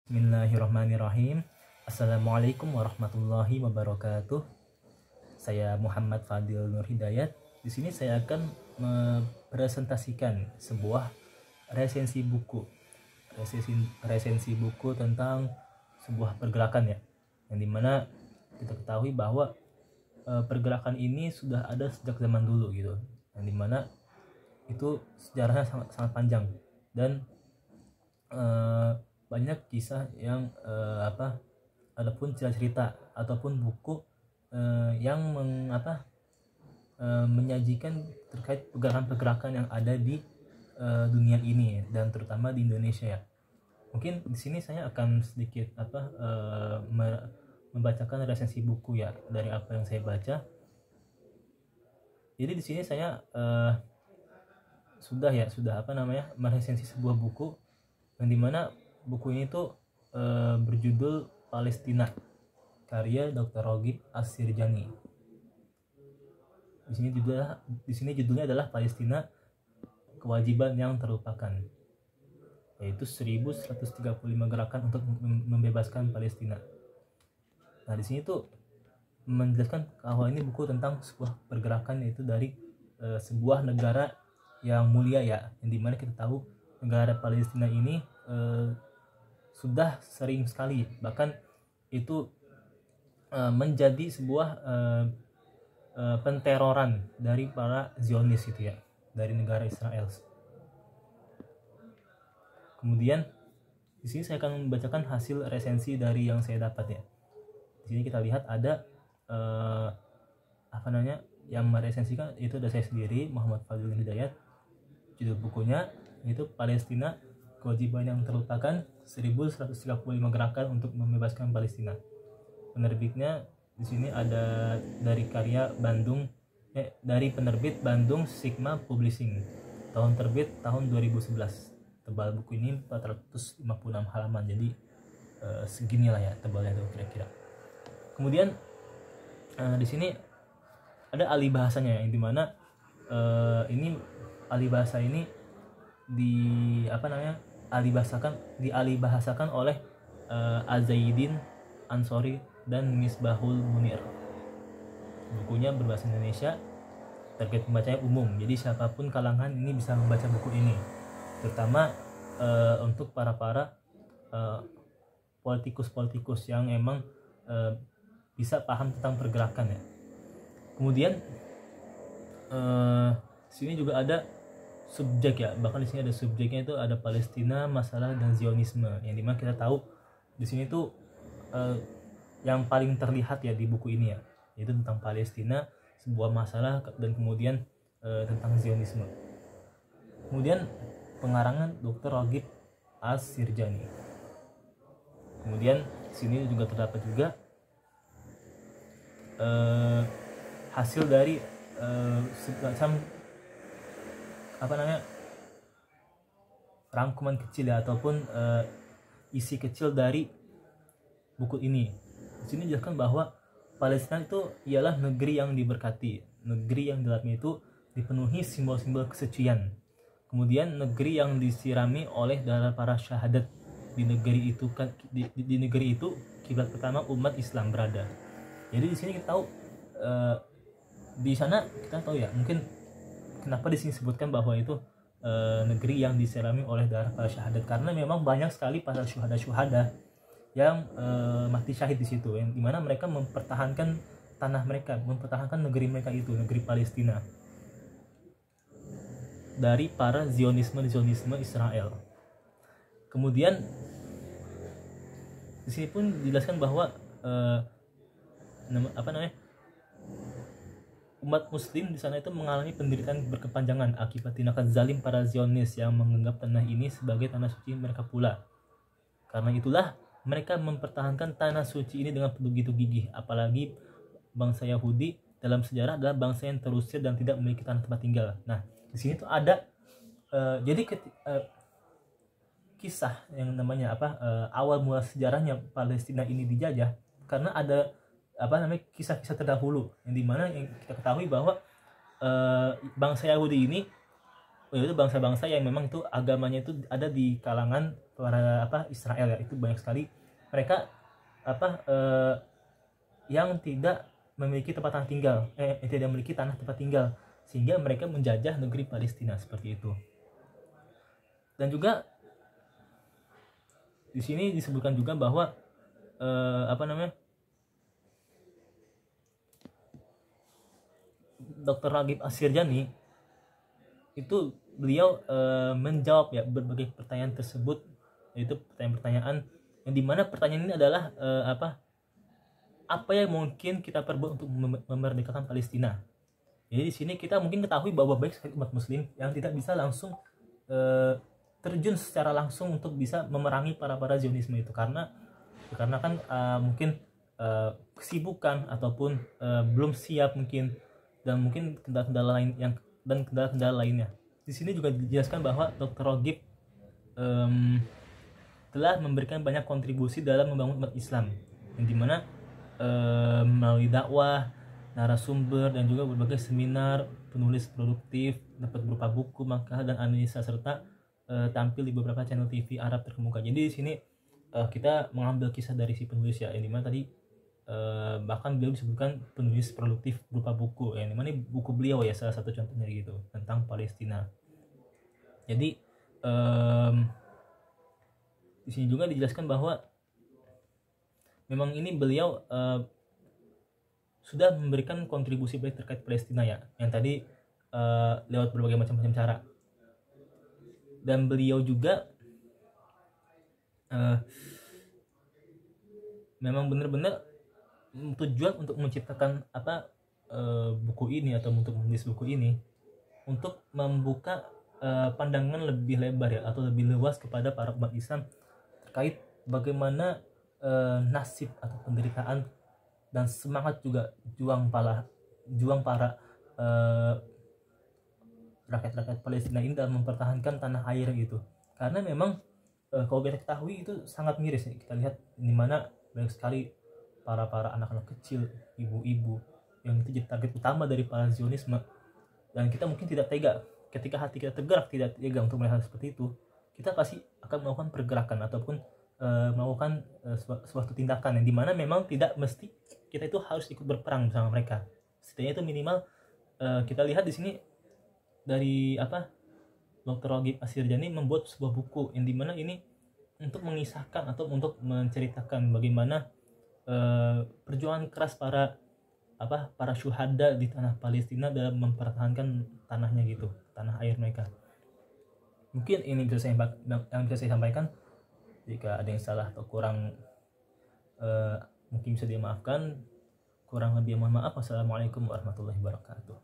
Bismillahirrahmanirrahim. Assalamualaikum warahmatullahi wabarakatuh. Saya Muhammad Fadil Nur Hidayat. Di sini saya akan mempresentasikan sebuah resensi buku. Resensi buku tentang sebuah pergerakan ya. Yang dimana kita ketahui bahwa pergerakan ini sudah ada sejak zaman dulu gitu. Yang dimana itu sejarahnya sangat panjang dan banyak kisah yang ataupun cerita ataupun buku yang menyajikan terkait pergerakan-pergerakan yang ada di dunia ini dan terutama di Indonesia ya. Mungkin di sini saya akan sedikit membacakan resensi buku ya dari apa yang saya baca. Jadi di sini saya sudah meresensi sebuah buku yang dimana buku ini tuh berjudul Palestina karya Dr. Roghib As-Sirjani. Di sini judulnya adalah Palestina, Kewajiban yang Terlupakan, yaitu 1135 gerakan untuk membebaskan Palestina. Nah di sini tuh menjelaskan bahwa ini buku tentang sebuah pergerakan, yaitu dari sebuah negara yang mulia ya, yang dimana kita tahu negara Palestina ini sudah sering sekali bahkan itu menjadi sebuah penteroran dari para Zionis itu ya, dari negara Israel. Kemudian di sini saya akan membacakan hasil resensi dari yang saya dapat ya. Di sini kita lihat ada yang meresensikan itu ada saya sendiri, Muhammad Fadil Hidayat. Judul bukunya itu Palestina, Kewajiban yang Terlupakan, 1135 gerakan untuk membebaskan Palestina. Penerbitnya di sini ada dari penerbit Bandung Sigma Publishing. Tahun terbit tahun 2011. Tebal buku ini 456 halaman. Jadi seginilah ya tebalnya tuh kira-kira. Kemudian di sini ada alih bahasanya yang dimana ini alih bahasa ini dialihbahasakan oleh Azaidin Ansori dan Misbahul Munir. Bukunya berbahasa Indonesia, target pembacanya umum, jadi siapapun kalangan ini bisa membaca buku ini, terutama untuk para politikus yang emang bisa paham tentang pergerakan ya. Kemudian sini juga ada subjek ya, bahkan di sini ada subjeknya, itu ada Palestina, masalah dan Zionisme, yang dimana kita tahu di sini tuh yang paling terlihat ya di buku ini ya, yaitu tentang Palestina, sebuah masalah, dan kemudian tentang Zionisme. Kemudian pengarangan Dr. Roghib As-Sirjani. Kemudian di sini juga terdapat juga hasil dari rangkuman kecil ya, ataupun isi kecil dari buku ini. Di sini dijelaskan bahwa Palestina itu ialah negeri yang diberkati, negeri yang dalamnya itu dipenuhi simbol-simbol kesucian. Kemudian negeri yang disirami oleh darah para syahadat. Di negeri itu kiblat pertama umat Islam berada. Jadi di sini kita tahu di sana kita tahu ya, mungkin kenapa di sini disebutkan bahwa itu negeri yang disirami oleh darah para syahadat, karena memang banyak sekali para syuhada yang mati syahid di situ, yang dimana mereka mempertahankan tanah mereka, mempertahankan negeri mereka itu, negeri Palestina, dari para Zionisme Israel. Kemudian di sini pun dijelaskan bahwa umat muslim di sana itu mengalami penderitaan berkepanjangan akibat tindakan zalim para Zionis yang menganggap tanah ini sebagai tanah suci mereka pula. Karena itulah mereka mempertahankan tanah suci ini dengan begitu gigih, apalagi bangsa Yahudi dalam sejarah adalah bangsa yang terusir dan tidak memiliki tanah tempat tinggal. Nah, di sini tuh ada kisah yang namanya awal mula sejarahnya Palestina ini dijajah, karena ada kisah-kisah terdahulu yang dimana yang kita ketahui bahwa bangsa Yahudi ini itu bangsa-bangsa yang memang itu agamanya itu ada di kalangan para Israel ya, itu banyak sekali mereka yang tidak memiliki tempat tinggal, tidak memiliki tanah tempat tinggal, sehingga mereka menjajah negeri Palestina seperti itu. Dan juga di sini disebutkan juga bahwa Dr. Raghib Ashirjani itu beliau menjawab ya berbagai pertanyaan tersebut, yaitu pertanyaan-pertanyaan yang dimana pertanyaan ini adalah apa yang mungkin kita perbuat untuk memerdekakan Palestina. Jadi di sini kita mungkin ketahui bahwa baik sekali umat Muslim yang tidak bisa langsung terjun secara langsung untuk bisa memerangi para Zionisme itu, karena kan mungkin kesibukan ataupun belum siap mungkin, dan mungkin kendala-kendala lain dan kendala-kendala lainnya. Di sini juga dijelaskan bahwa Dr. Raghib telah memberikan banyak kontribusi dalam membangun umat Islam, yang dimana melalui dakwah, narasumber, dan juga berbagai seminar, penulis produktif, dapat berupa buku, makalah, dan analisa, serta tampil di beberapa channel TV Arab terkemuka. Jadi di sini kita mengambil kisah dari si penulis ya, yang dimana tadi bahkan beliau disebutkan penulis produktif berupa buku, yang dimana buku beliau ya salah satu contohnya gitu tentang Palestina. Jadi di sini juga dijelaskan bahwa memang ini beliau sudah memberikan kontribusi baik terkait Palestina ya, yang tadi lewat berbagai macam cara. Dan beliau juga memang benar-benar tujuan untuk menciptakan buku ini atau untuk menulis buku ini untuk membuka pandangan lebih lebar ya, atau lebih luas kepada para umat Islam terkait bagaimana nasib atau penderitaan dan semangat juga juang para rakyat-rakyat Palestina ini dalam mempertahankan tanah air gitu. Karena memang kalau kita ketahui itu sangat miris ya. Kita lihat di mana banyak sekali para anak-anak kecil, ibu-ibu yang itu jadi target utama dari para Zionisme, dan kita mungkin tidak tega. Ketika hati kita tergerak tidak tega untuk melihat seperti itu, kita pasti akan melakukan pergerakan ataupun melakukan suatu tindakan yang dimana memang tidak mesti kita itu harus ikut berperang bersama mereka. Setidaknya itu minimal kita lihat di sini dari Dr. Raghib Ashirjani membuat sebuah buku yang dimana ini untuk mengisahkan atau untuk menceritakan bagaimana perjuangan keras para syuhada di tanah Palestina dalam mempertahankan tanahnya gitu, tanah air mereka. Mungkin ini yang bisa saya sampaikan. Jika ada yang salah atau kurang mungkin bisa dimaafkan. Kurang lebih mohon maaf. Wassalamualaikum warahmatullahi wabarakatuh.